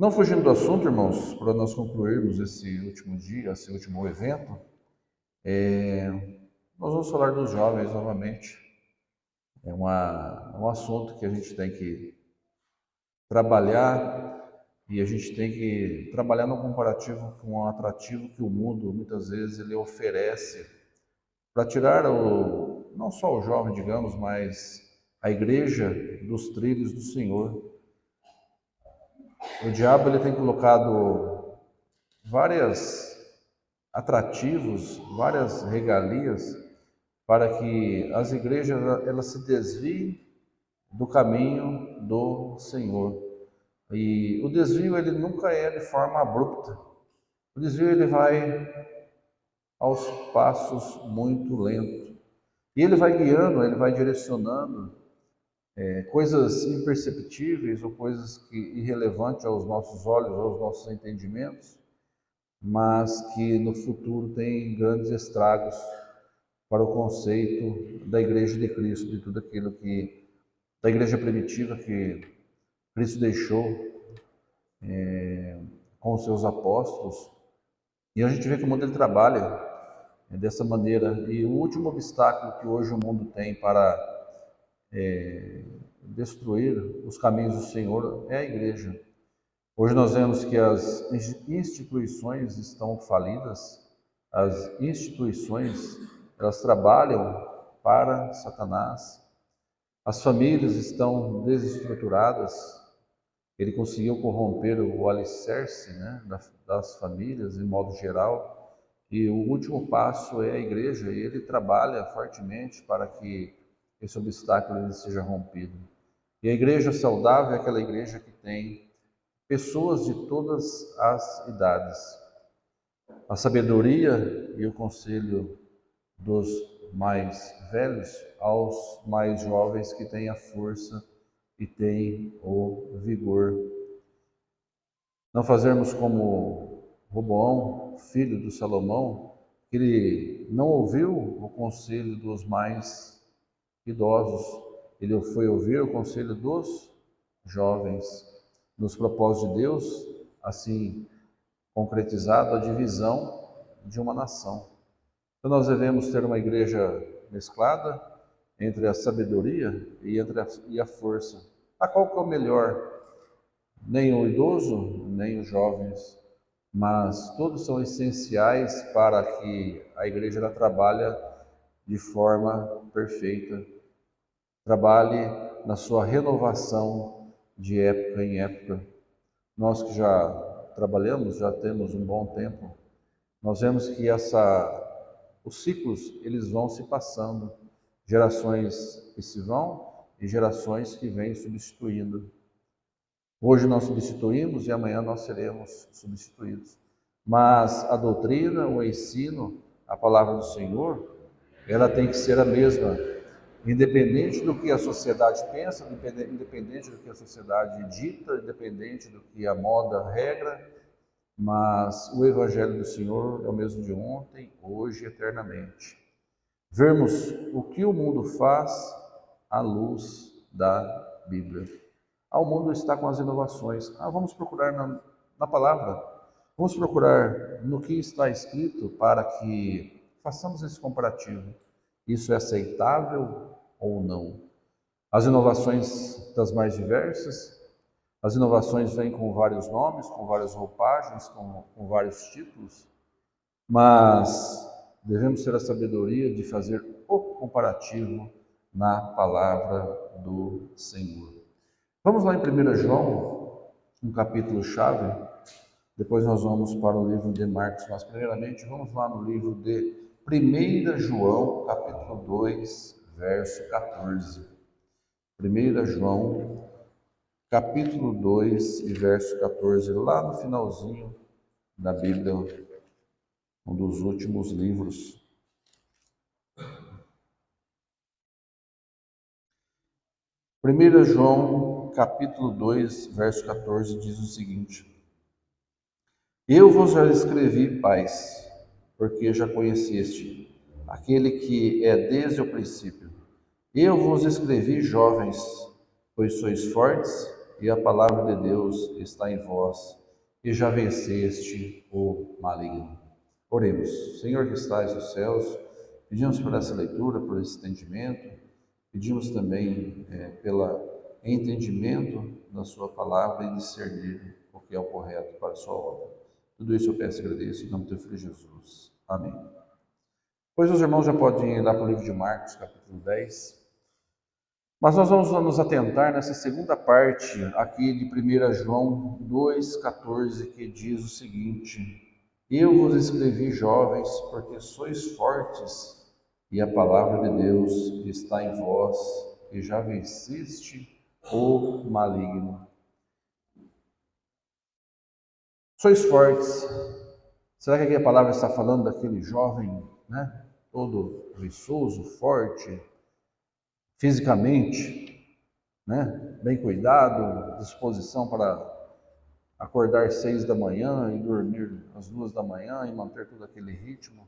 Não fugindo do assunto, irmãos, para nós concluirmos esse último dia, esse último evento, nós vamos falar dos jovens novamente. Um assunto que a gente tem que trabalhar e a gente tem que trabalhar no comparativo com o atrativo que o mundo muitas vezes ele oferece para tirar não só o jovem, digamos, mas a igreja dos trilhos do Senhor. O diabo ele tem colocado vários atrativos, várias regalias para que as igrejas elas se desviem do caminho do Senhor. E o desvio ele nunca é de forma abrupta. O desvio ele vai aos passos muito lentos. E ele vai guiando, ele vai direcionando coisas imperceptíveis ou coisas irrelevantes aos nossos olhos, aos nossos entendimentos, mas que no futuro tem grandes estragos para o conceito da Igreja de Cristo, de tudo aquilo que da Igreja primitiva que Cristo deixou com os seus apóstolos. E a gente vê que o mundo ele trabalha dessa maneira. E o último obstáculo que hoje o mundo tem para destruir os caminhos do Senhor é a igreja. Hoje nós vemos que as instituições estão falidas, as instituições elas trabalham para Satanás, as famílias estão desestruturadas, ele conseguiu corromper o alicerce, né, das famílias em modo geral, e o último passo é a igreja, e ele trabalha fortemente para que esse obstáculo ele seja rompido. E a igreja saudável é aquela igreja que tem pessoas de todas as idades. A sabedoria e o conselho dos mais velhos aos mais jovens que têm a força e têm o vigor. Não fazermos como Roboão, filho do Salomão, que ele não ouviu o conselho dos mais idosos, ele foi ouvir o conselho dos jovens. Nos propósitos de Deus, assim concretizado a divisão de uma nação. Então nós devemos ter uma igreja mesclada entre a sabedoria e a força. A qual que é o melhor? Nem o idoso, nem os jovens, mas todos são essenciais para que a igreja ela trabalhe de forma perfeita, trabalhe na sua renovação de época em época. Nós que já trabalhamos, já temos um bom tempo, nós vemos que os ciclos eles vão se passando, gerações que se vão e gerações que vêm substituindo. Hoje nós substituímos e amanhã nós seremos substituídos. Mas a doutrina, o ensino, a palavra do Senhor, ela tem que ser a mesma, independente do que a sociedade pensa, independente do que a sociedade dita, independente do que a moda regra, mas o Evangelho do Senhor é o mesmo de ontem, hoje e eternamente. Vermos o que o mundo faz à luz da Bíblia. O mundo está com as inovações. Vamos procurar na palavra, vamos procurar no que está escrito para que façamos esse comparativo. Isso é aceitável ou não? As inovações das mais diversas, as inovações vêm com vários nomes, com várias roupagens, com vários títulos, mas devemos ter a sabedoria de fazer o comparativo na palavra do Senhor. Vamos lá em 1 João, um capítulo chave, depois nós vamos para o livro de Marcos, mas primeiramente vamos lá no livro de 1 João, capítulo 2, verso 14. 1 João, capítulo 2 e verso 14, lá no finalzinho da Bíblia, um dos últimos livros. Primeira João, capítulo 2, verso 14, diz o seguinte: Eu vos já escrevi, pais, porque já conheceste aquele que é desde o princípio. Eu vos escrevi, jovens, pois sois fortes e a palavra de Deus está em vós, e já venceste o maligno. Oremos. Senhor que estás nos céus, pedimos por essa leitura, por esse entendimento, pedimos também pelo entendimento da sua palavra e discernir o que é o correto para a sua obra. Tudo isso eu peço e agradeço em nome do teu Filho Jesus. Amém. Pois os irmãos já podem ir lá para o livro de Marcos, capítulo 10. Mas nós vamos nos atentar nessa segunda parte aqui de 1 João 2,14, que diz o seguinte: Eu vos escrevi, jovens, porque sois fortes, e a palavra de Deus está em vós, e já venceste o maligno. Sois fortes. Será que aqui a palavra está falando daquele jovem, né? Todo viçoso, forte, fisicamente, né? Bem cuidado, disposição para acordar 6 da manhã e dormir às 2 da manhã e manter todo aquele ritmo?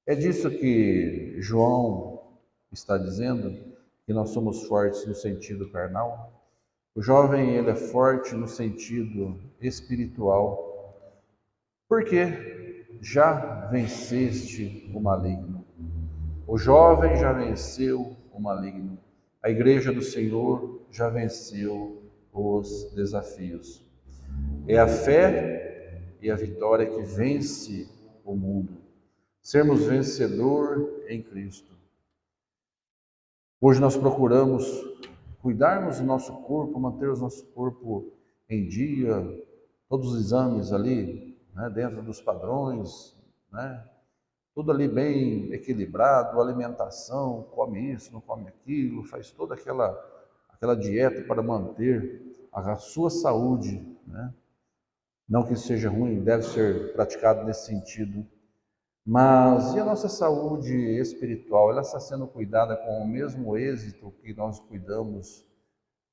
É disso que João está dizendo, que nós somos fortes no sentido carnal. O jovem, ele é forte no sentido espiritual, porque já venceste o maligno. O jovem já venceu o maligno. A igreja do Senhor já venceu os desafios. É a fé e a vitória que vence o mundo. Sermos vencedor em Cristo. Hoje nós procuramos cuidarmos do nosso corpo, manter o nosso corpo em dia, todos os exames ali, né, dentro dos padrões, né, tudo ali bem equilibrado, alimentação, come isso, não come aquilo, faz toda aquela dieta para manter a sua saúde, né? Não que isso seja ruim, deve ser praticado nesse sentido. Mas e a nossa saúde espiritual? Ela está sendo cuidada com o mesmo êxito que nós cuidamos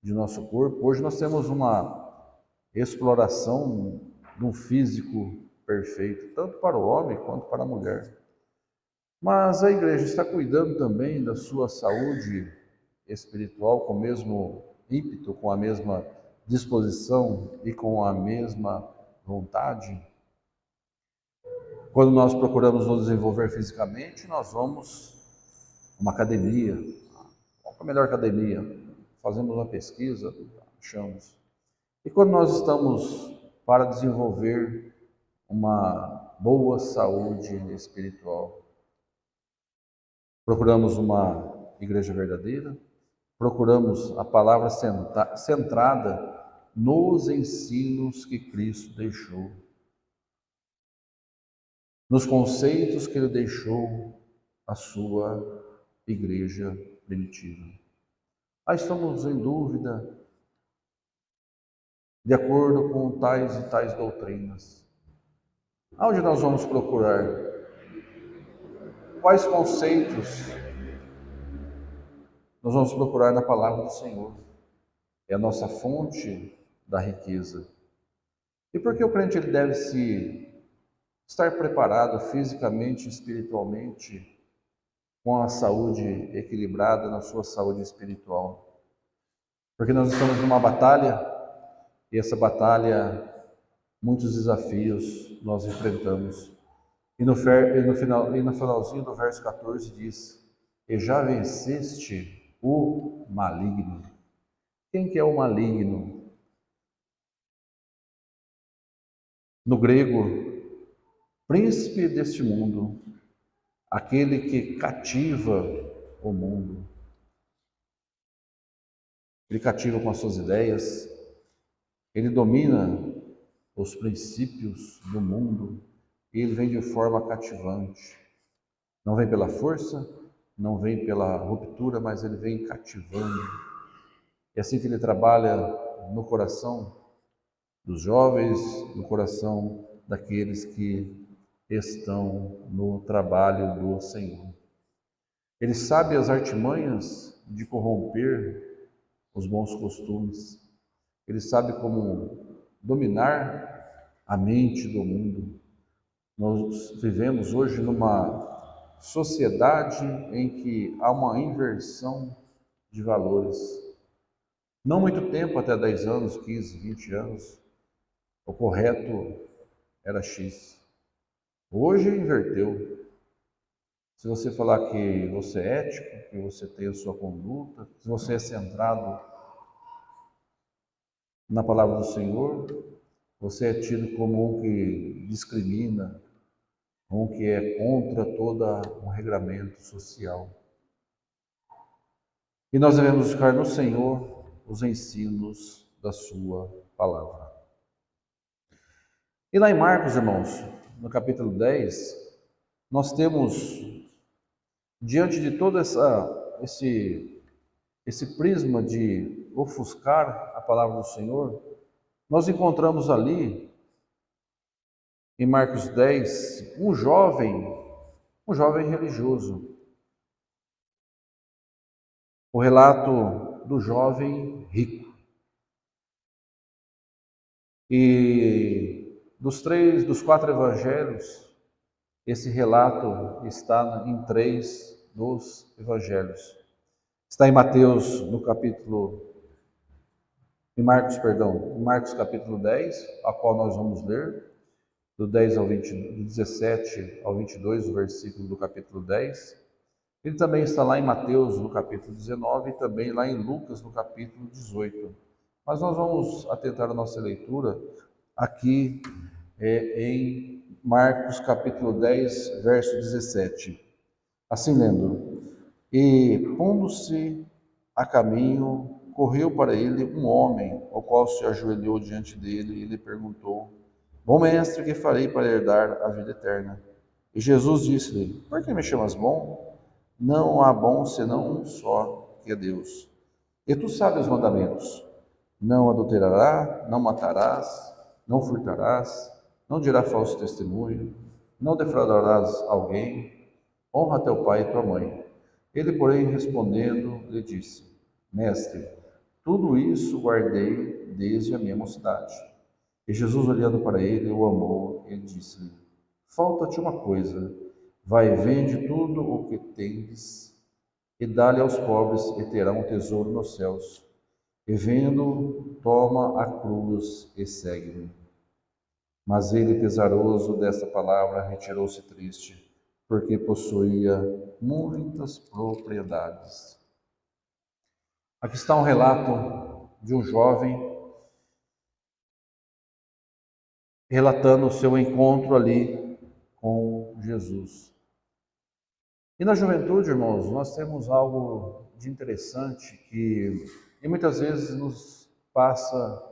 de nosso corpo? Hoje nós temos uma exploração de um físico perfeito, tanto para o homem quanto para a mulher. Mas a igreja está cuidando também da sua saúde espiritual com o mesmo ímpeto, com a mesma disposição e com a mesma vontade? Quando nós procuramos nos desenvolver fisicamente, nós vamos a uma academia, a melhor academia, fazemos uma pesquisa, achamos. E quando nós estamos para desenvolver uma boa saúde espiritual, procuramos uma igreja verdadeira, procuramos a palavra centrada nos ensinos que Cristo deixou, nos conceitos que ele deixou a sua igreja primitiva. Aí estamos em dúvida, de acordo com tais e tais doutrinas. Aonde nós vamos procurar? Quais conceitos nós vamos procurar na palavra do Senhor? É a nossa fonte da riqueza. E por que o crente ele deve estar preparado fisicamente e espiritualmente, com a saúde equilibrada na sua saúde espiritual? Porque nós estamos numa batalha, e essa batalha, muitos desafios nós enfrentamos. E no finalzinho do verso 14 diz: E já venceste o maligno. Quem que é o maligno? No grego, príncipe deste mundo, aquele que cativa o mundo. Ele cativa com as suas ideias, ele domina os princípios do mundo e ele vem de forma cativante. Não vem pela força, não vem pela ruptura, mas ele vem cativando. É assim que ele trabalha no coração dos jovens, no coração daqueles que estão no trabalho do Senhor. Ele sabe as artimanhas de corromper os bons costumes. Ele sabe como dominar a mente do mundo. Nós vivemos hoje numa sociedade em que há uma inversão de valores. Não muito tempo, até 10 anos, 15, 20 anos, o correto era X. Hoje inverteu. Se você falar que você é ético, que você tem a sua conduta, se você é centrado na palavra do Senhor, você é tido como um que discrimina, um que é contra todo um regramento social. E nós devemos buscar no Senhor os ensinos da sua palavra. E lá em Marcos, irmãos, no capítulo 10, nós temos, diante de todo esse prisma de ofuscar a palavra do Senhor, nós encontramos ali, em Marcos 10, um jovem religioso. O relato do jovem rico. E dos quatro evangelhos, esse relato está em 3 dos evangelhos. Está em Mateus, em Marcos capítulo 10, a qual nós vamos ler, do 17 ao 22, o versículo do capítulo 10. Ele também está lá em Mateus, no capítulo 19, e também lá em Lucas, no capítulo 18. Mas nós vamos atentar a nossa leitura aqui em Marcos, capítulo 10, verso 17. Assim lendo: E, pondo-se a caminho, correu para ele um homem, o qual se ajoelhou diante dele e lhe perguntou: Bom mestre, que farei para herdar a vida eterna? E Jesus disse-lhe: Por que me chamas bom? Não há bom senão um só, que é Deus. E tu sabes os mandamentos: não adulterarás, não matarás, não furtarás, não dirás falso testemunho, não defraudarás alguém, honra teu pai e tua mãe. Ele, porém, respondendo, lhe disse: Mestre, tudo isso guardei desde a minha mocidade. E Jesus, olhando para ele, o amou e disse-lhe: Falta-te uma coisa, vai, vende tudo o que tens e dá-lhe aos pobres, e terá um tesouro nos céus. E vendo, toma a cruz e segue-me. Mas ele, pesaroso desta palavra, retirou-se triste, porque possuía muitas propriedades. Aqui está um relato de um jovem relatando o seu encontro ali com Jesus. E na juventude, irmãos, nós temos algo de interessante que e muitas vezes nos passa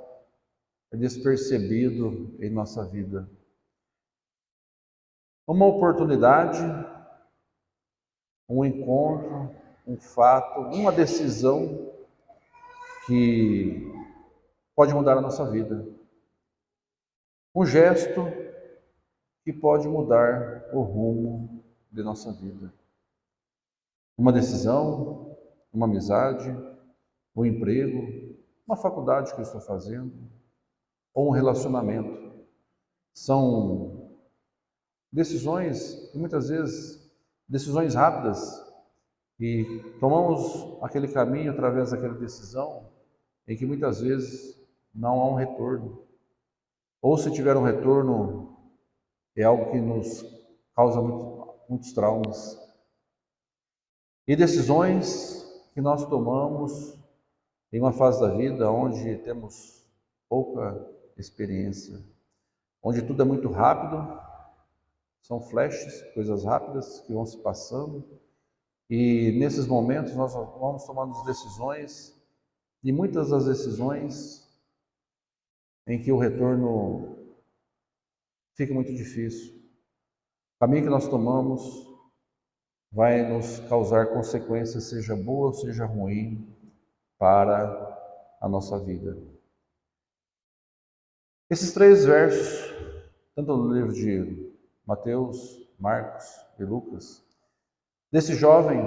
despercebido em nossa vida. Uma oportunidade, um encontro, um fato, uma decisão que pode mudar a nossa vida. Um gesto que pode mudar o rumo de nossa vida. Uma decisão, uma amizade, um emprego, uma faculdade que eu estou fazendo, ou um relacionamento. São decisões, e muitas vezes, decisões rápidas, e tomamos aquele caminho através daquela decisão, em que muitas vezes não há um retorno. Ou se tiver um retorno, é algo que nos causa muitos traumas. E decisões que nós tomamos em uma fase da vida onde temos pouca experiência, onde tudo é muito rápido, são flashes, coisas rápidas que vão se passando, e nesses momentos nós vamos tomando decisões, e muitas das decisões em que o retorno fica muito difícil. O caminho que nós tomamos vai nos causar consequências, seja boa ou seja ruim, para a nossa vida. Esses 3 versos, tanto no livro de Mateus, Marcos e Lucas, desse jovem,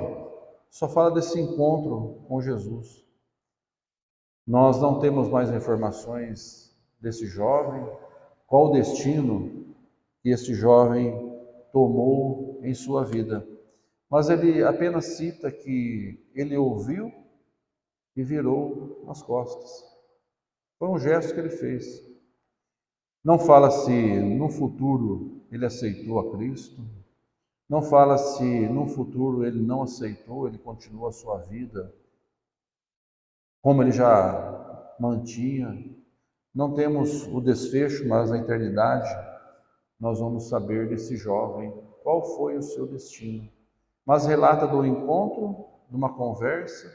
só fala desse encontro com Jesus. Nós não temos mais informações desse jovem, qual o destino que este jovem tomou em sua vida. Mas ele apenas cita que ele ouviu e virou as costas. Foi um gesto que ele fez. Não fala se no futuro ele aceitou a Cristo, não fala se no futuro ele não aceitou, ele continua a sua vida como ele já mantinha. Não temos o desfecho, mas na eternidade nós vamos saber desse jovem qual foi o seu destino. Mas relata do encontro, de uma conversa,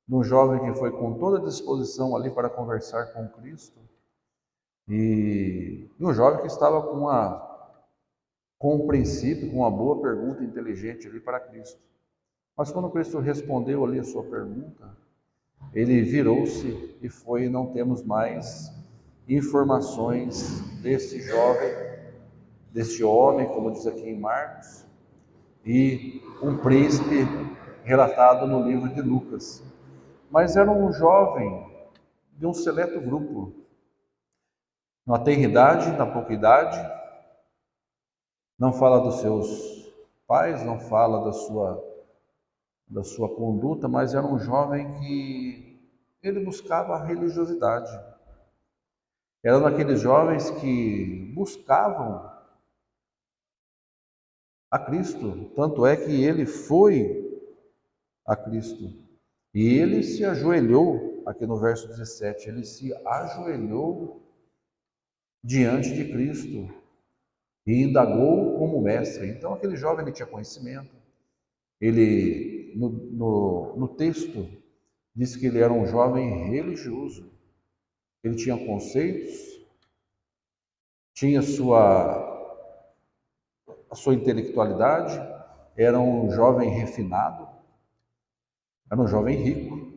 de um jovem que foi com toda a disposição ali para conversar com Cristo, e um jovem que estava com um princípio, com uma boa pergunta inteligente ali para Cristo. Mas quando Cristo respondeu ali a sua pergunta, ele virou-se e foi, e não temos mais informações desse jovem, deste homem, como diz aqui em Marcos, e um príncipe relatado no livro de Lucas. Mas era um jovem de um seleto grupo, na tenra idade, na pouca idade, não fala dos seus pais, não fala da sua conduta, mas era um jovem que ele buscava a religiosidade. Era daqueles jovens que buscavam a Cristo, tanto é que ele foi a Cristo. E ele se ajoelhou, aqui no verso 17, ele se ajoelhou diante de Cristo e indagou como mestre. Então aquele jovem ele tinha conhecimento, ele no texto diz que ele era um jovem religioso, ele tinha conceitos, tinha a sua intelectualidade, era um jovem refinado, era um jovem rico.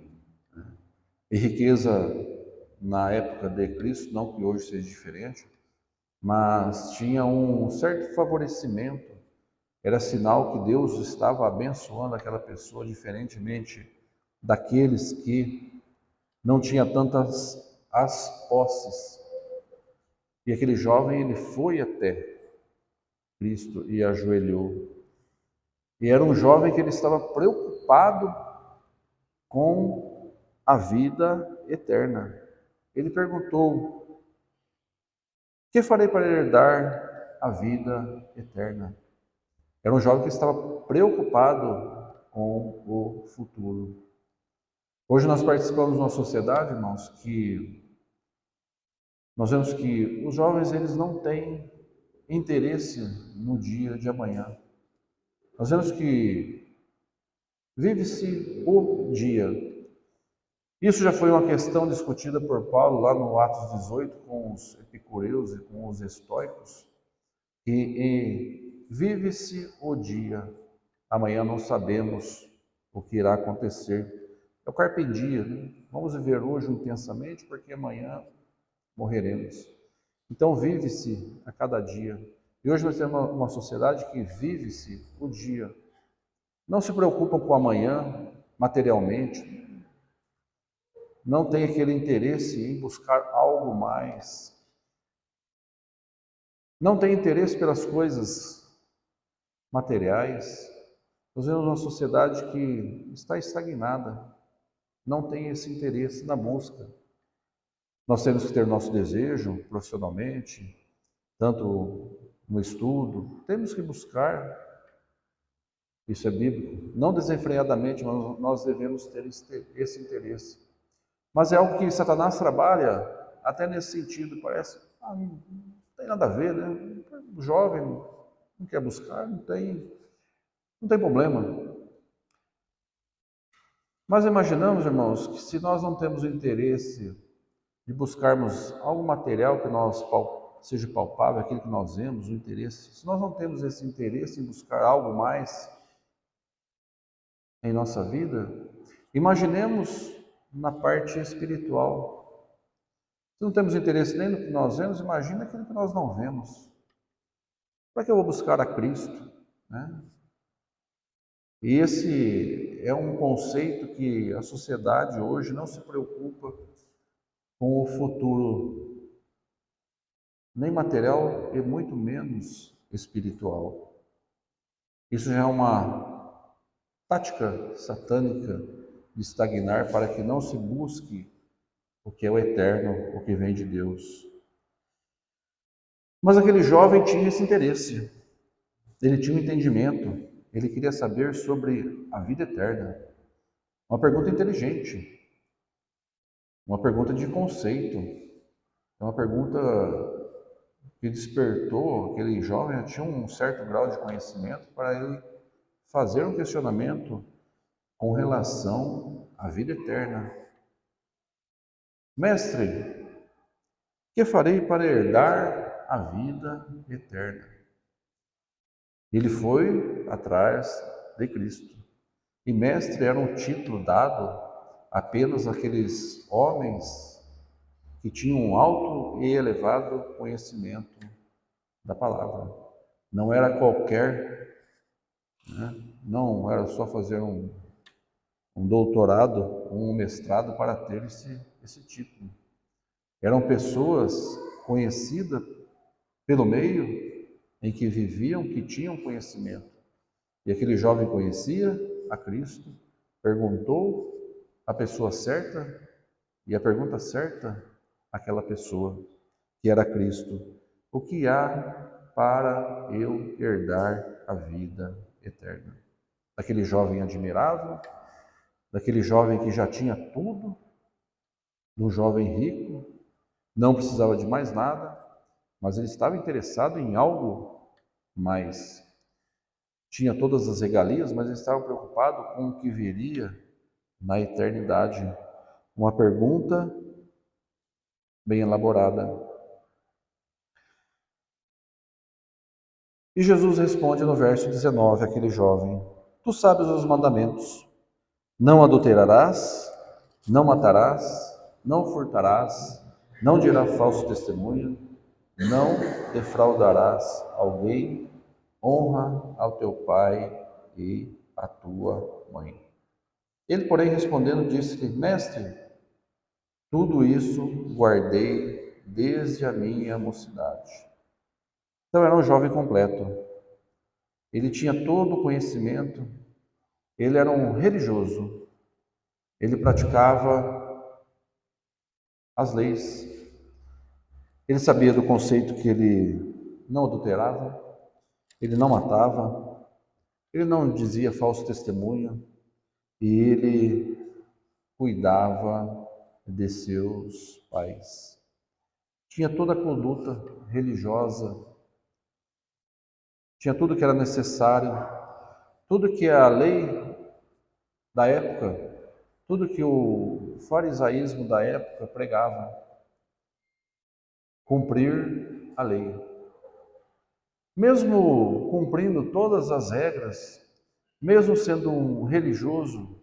E riqueza na época de Cristo, não que hoje seja diferente, mas tinha um certo favorecimento. Era sinal que Deus estava abençoando aquela pessoa, diferentemente daqueles que não tinha tantas as posses. E aquele jovem, ele foi até Cristo e ajoelhou. E era um jovem que ele estava preocupado com a vida eterna. Ele perguntou: que farei para herdar a vida eterna? Era um jovem que estava preocupado com o futuro. Hoje nós participamos de uma sociedade, irmãos, que nós vemos que os jovens eles não têm interesse no dia de amanhã. Nós vemos que vive-se o dia. Isso já foi uma questão discutida por Paulo lá no Atos 18 com os epicureus e com os estoicos. E vive-se o dia. Amanhã não sabemos o que irá acontecer. É o carpe diem, né? Vamos viver hoje intensamente, porque amanhã morreremos. Então vive-se a cada dia. E hoje nós temos uma sociedade que vive-se o dia. Não se preocupam com amanhã materialmente, não tem aquele interesse em buscar algo mais. Não tem interesse pelas coisas materiais. Nós vemos uma sociedade que está estagnada, não tem esse interesse na busca. Nós temos que ter nosso desejo profissionalmente, tanto no estudo, temos que buscar, isso é bíblico, não desenfreadamente, mas nós devemos ter esse interesse. Mas é algo que Satanás trabalha até nesse sentido, parece, não tem nada a ver, né? O jovem não quer buscar, não tem problema. Mas imaginamos, irmãos, que se nós não temos o interesse de buscarmos algo material que seja palpável, aquilo que nós vemos, o interesse, se nós não temos esse interesse em buscar algo mais em nossa vida, imaginemos na parte espiritual. Se não temos interesse nem no que nós vemos, imagina aquilo que nós não vemos. Para que eu vou buscar a Cristo, né? E esse é um conceito que a sociedade hoje não se preocupa com o futuro, nem material e muito menos espiritual. Isso já é uma tática satânica de estagnar, para que não se busque o que é o eterno, o que vem de Deus. Mas aquele jovem tinha esse interesse, ele tinha um entendimento, ele queria saber sobre a vida eterna. Uma pergunta inteligente, uma pergunta de conceito, uma pergunta que despertou aquele jovem, tinha um certo grau de conhecimento para ele fazer um questionamento com relação à vida eterna. Mestre, que farei para herdar a vida eterna? Ele foi atrás de Cristo. E mestre era um título dado apenas àqueles homens que tinham um alto e elevado conhecimento da palavra. Não era qualquer, né? Não era só fazer um doutorado, um mestrado para ter esse título. Eram pessoas conhecidas pelo meio em que viviam, que tinham conhecimento. E aquele jovem conhecia a Cristo, perguntou a pessoa certa, e a pergunta certa àquela pessoa, que era Cristo: o que há para eu herdar a vida eterna? Daquele jovem admirável, daquele jovem que já tinha tudo, de um jovem rico, não precisava de mais nada, mas ele estava interessado em algo mais. Tinha todas as regalias, mas ele estava preocupado com o que viria na eternidade. Uma pergunta bem elaborada. E Jesus responde no verso 19 àquele jovem: Tu sabes os mandamentos: não adulterarás, não matarás, não furtarás, não dirás falso testemunho, não defraudarás alguém, honra ao teu pai e à tua mãe. Ele, porém, respondendo, disse-lhe: Mestre, tudo isso guardei desde a minha mocidade. Então era um jovem completo. Ele tinha todo o conhecimento, ele era um religioso, ele praticava as leis, ele sabia do conceito que ele não adulterava, ele não matava, ele não dizia falso testemunho e ele cuidava de seus pais. Tinha toda a conduta religiosa, tinha tudo que era necessário, tudo que a lei da época, tudo que o farisaísmo da época pregava, cumprir a lei. Mesmo cumprindo todas as regras, mesmo sendo um religioso,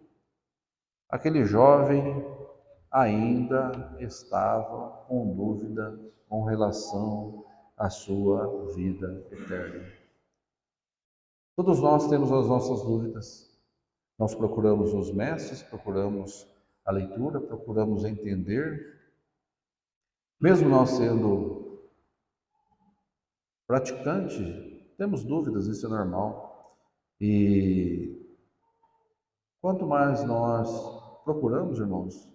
aquele jovem ainda estava com dúvida com relação à sua vida eterna. Todos nós temos as nossas dúvidas. Nós procuramos os mestres, procuramos a leitura, procuramos entender. Mesmo nós sendo praticantes, temos dúvidas, isso é normal. E quanto mais nós procuramos, irmãos,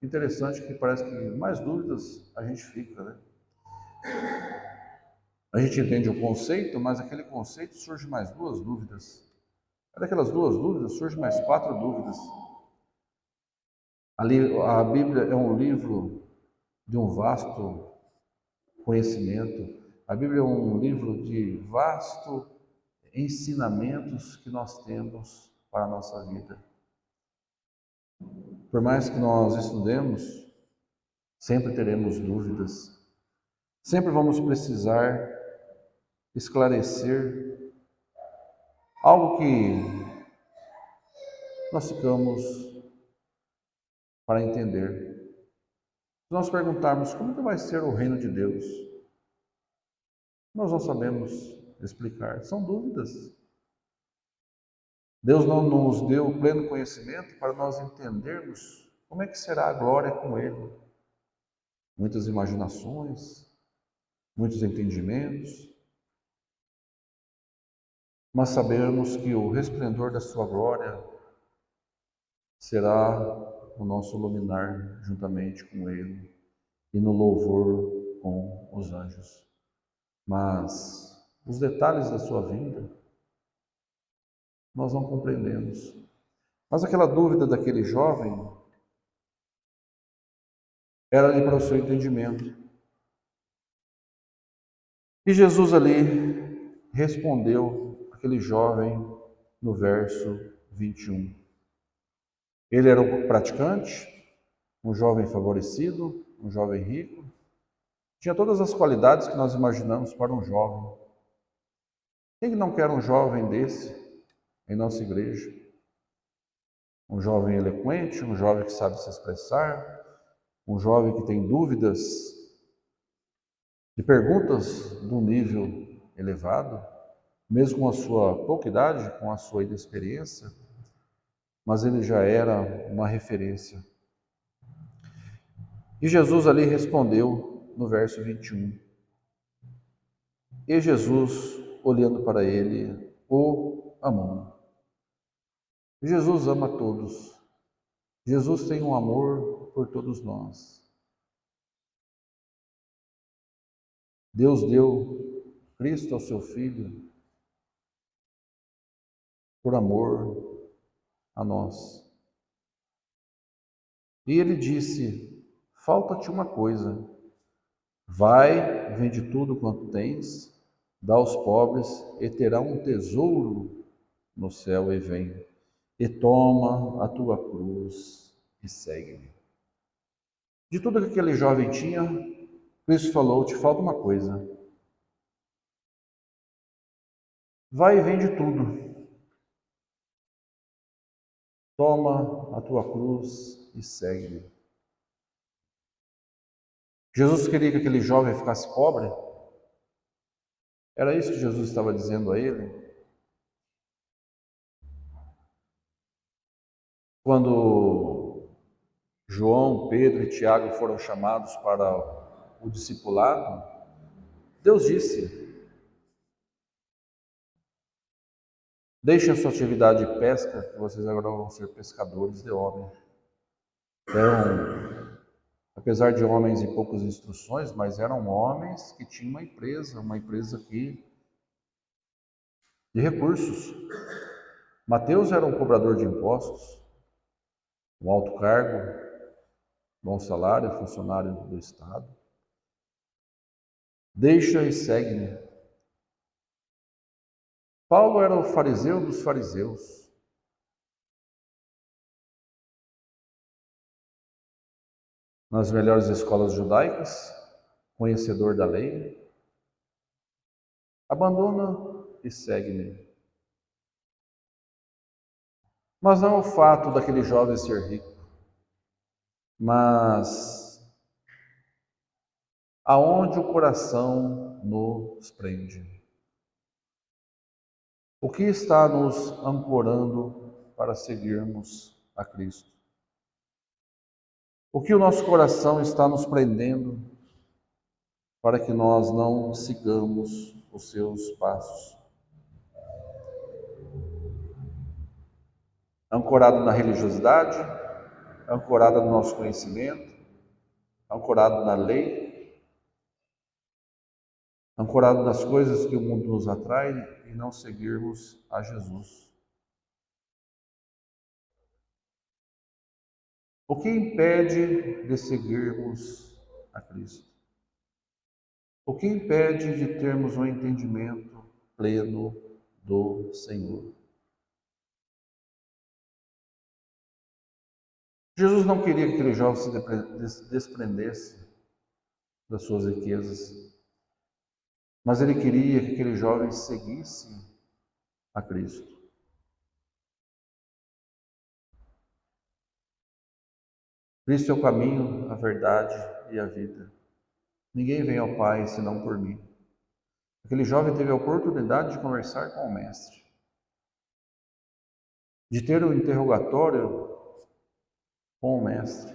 interessante que parece que mais dúvidas a gente fica, né? A gente entende o conceito, mas aquele conceito surge mais duas dúvidas. Daquelas duas dúvidas surge mais quatro dúvidas. Ali, a Bíblia é um livro de um vasto conhecimento. A Bíblia é um livro de vasto ensinamentos que nós temos para a nossa vida. Por mais que nós estudemos, sempre teremos dúvidas. Sempre vamos precisar esclarecer algo que nós ficamos para entender. Se nós perguntarmos como que vai ser o reino de Deus, nós não sabemos explicar. São dúvidas. Deus não nos deu o pleno conhecimento para nós entendermos como é que será a glória com Ele. Muitas imaginações, muitos entendimentos, mas sabemos que o resplendor da sua glória será o nosso luminar juntamente com Ele e no louvor com os anjos. Mas os detalhes da sua vinda nós não compreendemos. Mas aquela dúvida daquele jovem era ali para o seu entendimento. E Jesus ali respondeu aquele jovem no verso 21. Ele era um praticante, um jovem favorecido, um jovem rico, tinha todas as qualidades que nós imaginamos para um jovem. Quem não quer um jovem desse em nossa igreja? Um jovem eloquente, um jovem que sabe se expressar, um jovem que tem dúvidas e perguntas de um nível elevado, mesmo com a sua pouca idade, com a sua inexperiência, mas ele já era uma referência. E Jesus ali respondeu no verso 21. E Jesus, olhando para ele, o amou. Jesus ama todos. Jesus tem um amor por todos nós. Deus deu Cristo ao seu Filho por amor a nós. E ele disse: falta-te uma coisa. Vai, vende tudo quanto tens, dá aos pobres, e terá um tesouro no céu, e vem. E toma a tua cruz e segue-me. De tudo que aquele jovem tinha, Cristo falou: te falta uma coisa. Vai e vende tudo. Toma a tua cruz e segue-me. Jesus queria que aquele jovem ficasse pobre? Era isso que Jesus estava dizendo a ele? Quando João, Pedro e Tiago foram chamados para o discipulado, Deus disse: deixem a sua atividade de pesca, que vocês agora vão ser pescadores de homens. Eram, apesar de homens e poucas instruções, mas eram homens que tinham uma empresa aqui de recursos. Mateus era um cobrador de impostos, um alto cargo, bom salário, funcionário do Estado. Deixa e segue-me. Paulo era o fariseu dos fariseus. Nas melhores escolas judaicas, conhecedor da lei. Abandona e segue-me. Mas não é o fato daquele jovem ser rico, mas aonde o coração nos prende. O que está nos ancorando para seguirmos a Cristo? O que o nosso coração está nos prendendo para que nós não sigamos os seus passos? Ancorado na religiosidade, ancorado no nosso conhecimento, ancorado na lei, ancorado nas coisas que o mundo nos atrai e não seguirmos a Jesus. O que impede de seguirmos a Cristo? O que impede de termos um entendimento pleno do Senhor? Jesus não queria que aquele jovem se desprendesse das suas riquezas, mas ele queria que aquele jovem seguisse a Cristo. Cristo é o caminho, a verdade e a vida. Ninguém vem ao Pai senão por mim. Aquele jovem teve a oportunidade de conversar com o Mestre, de ter um interrogatório com o Mestre.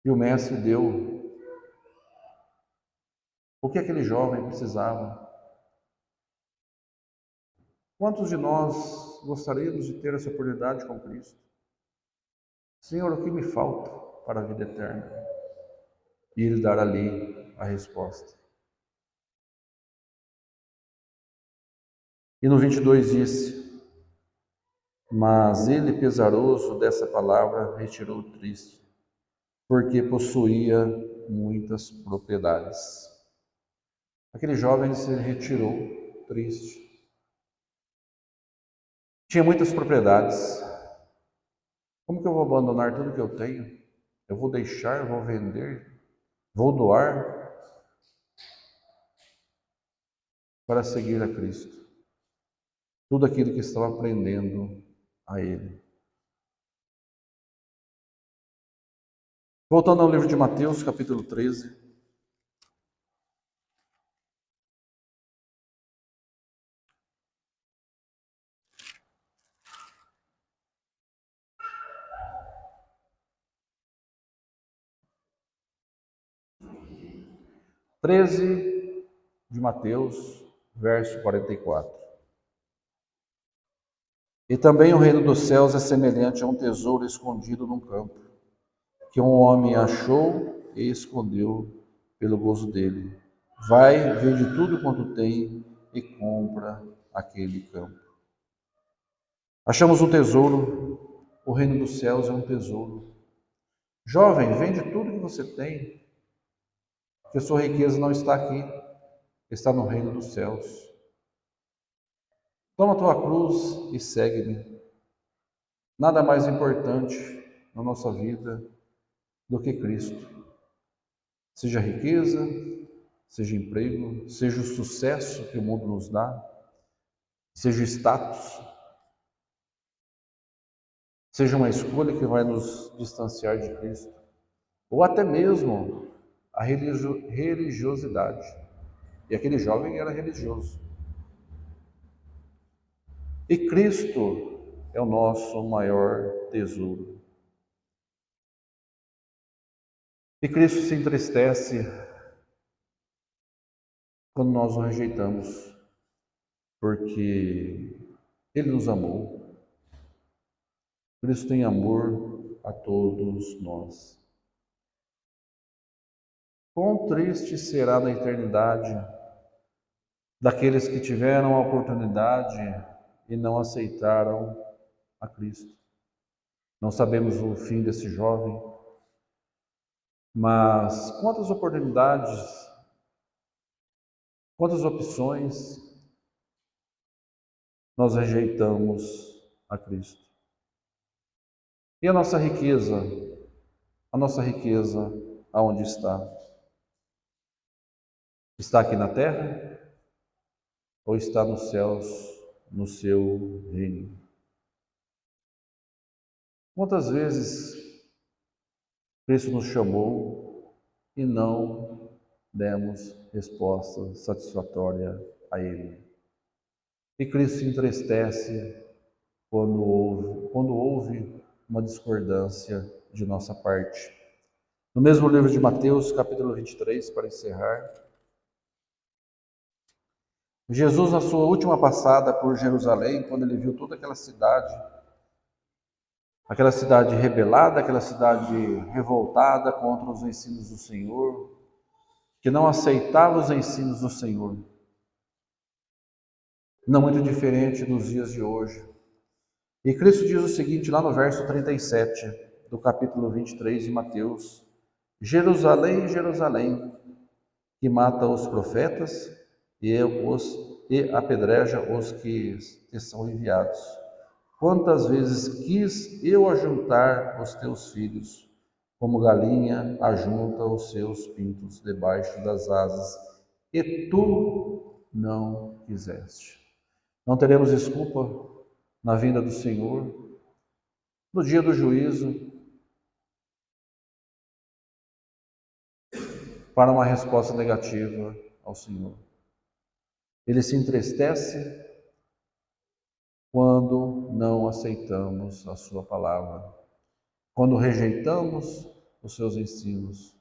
E o Mestre deu o que aquele jovem precisava. Quantos de nós gostaríamos de ter essa oportunidade com Cristo? Senhor, o que me falta para a vida eterna? E Ele dar ali a resposta. E no 22 disse: mas ele, pesaroso dessa palavra, retirou triste, porque possuía muitas propriedades. Aquele jovem se retirou triste. Tinha muitas propriedades. Como que eu vou abandonar tudo que eu tenho? Eu vou deixar, vou vender, vou doar para seguir a Cristo. Tudo aquilo que estava aprendendo a Ele. Voltando ao livro de Mateus, capítulo 13. De Mateus, verso 44. E também o reino dos céus é semelhante a um tesouro escondido num campo, que um homem achou e escondeu pelo gozo dele. Vai, vende tudo quanto tem e compra aquele campo. Achamos um tesouro, o reino dos céus é um tesouro. Jovem, vende tudo que você tem, porque a sua riqueza não está aqui, está no reino dos céus. Toma a tua cruz e segue-me. Nada mais importante na nossa vida do que Cristo. Seja riqueza, seja emprego, seja o sucesso que o mundo nos dá, seja o status, seja uma escolha que vai nos distanciar de Cristo, ou até mesmo a religiosidade. E aquele jovem era religioso. E Cristo é o nosso maior tesouro. E Cristo se entristece quando nós o rejeitamos, porque Ele nos amou. Cristo tem amor a todos nós. Quão triste será na eternidade daqueles que tiveram a oportunidade e não aceitaram a Cristo. Não sabemos o fim desse jovem, mas quantas oportunidades, quantas opções nós rejeitamos a Cristo. E a nossa riqueza? A nossa riqueza aonde está? Está aqui na terra ou está nos céus, no seu reino? Quantas vezes Cristo nos chamou e não demos resposta satisfatória a Ele? E Cristo se entristece quando houve uma discordância de nossa parte. No mesmo livro de Mateus, capítulo 23, para encerrar, Jesus, na sua última passada por Jerusalém, quando ele viu toda aquela cidade rebelada, aquela cidade revoltada contra os ensinos do Senhor, que não aceitava os ensinos do Senhor, não muito diferente dos dias de hoje. E Cristo diz o seguinte, lá no verso 37 do capítulo 23 de Mateus: Jerusalém, Jerusalém, que mata os profetas e apedreja os que te são enviados. Quantas vezes quis eu ajuntar os teus filhos, como galinha ajunta os seus pintos debaixo das asas, e tu não quiseste. Não teremos desculpa na vinda do Senhor, no dia do juízo, para uma resposta negativa ao Senhor. Ele se entristece quando não aceitamos a sua palavra, quando rejeitamos os seus ensinos,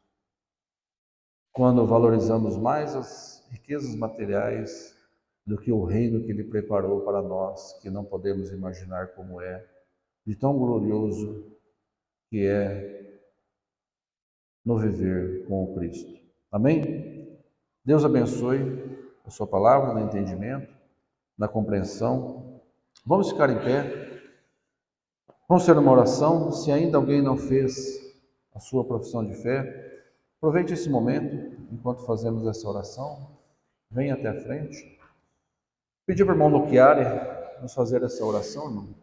quando valorizamos mais as riquezas materiais do que o reino que Ele preparou para nós, que não podemos imaginar como é, de tão glorioso que é no viver com o Cristo. Amém? Deus abençoe a sua palavra no entendimento, na compreensão. Vamos ficar em pé. Vamos ter uma oração. Se ainda alguém não fez a sua profissão de fé, aproveite esse momento, enquanto fazemos essa oração. Venha até a frente. Pedir para o irmão Luquiari nos fazer essa oração, irmão.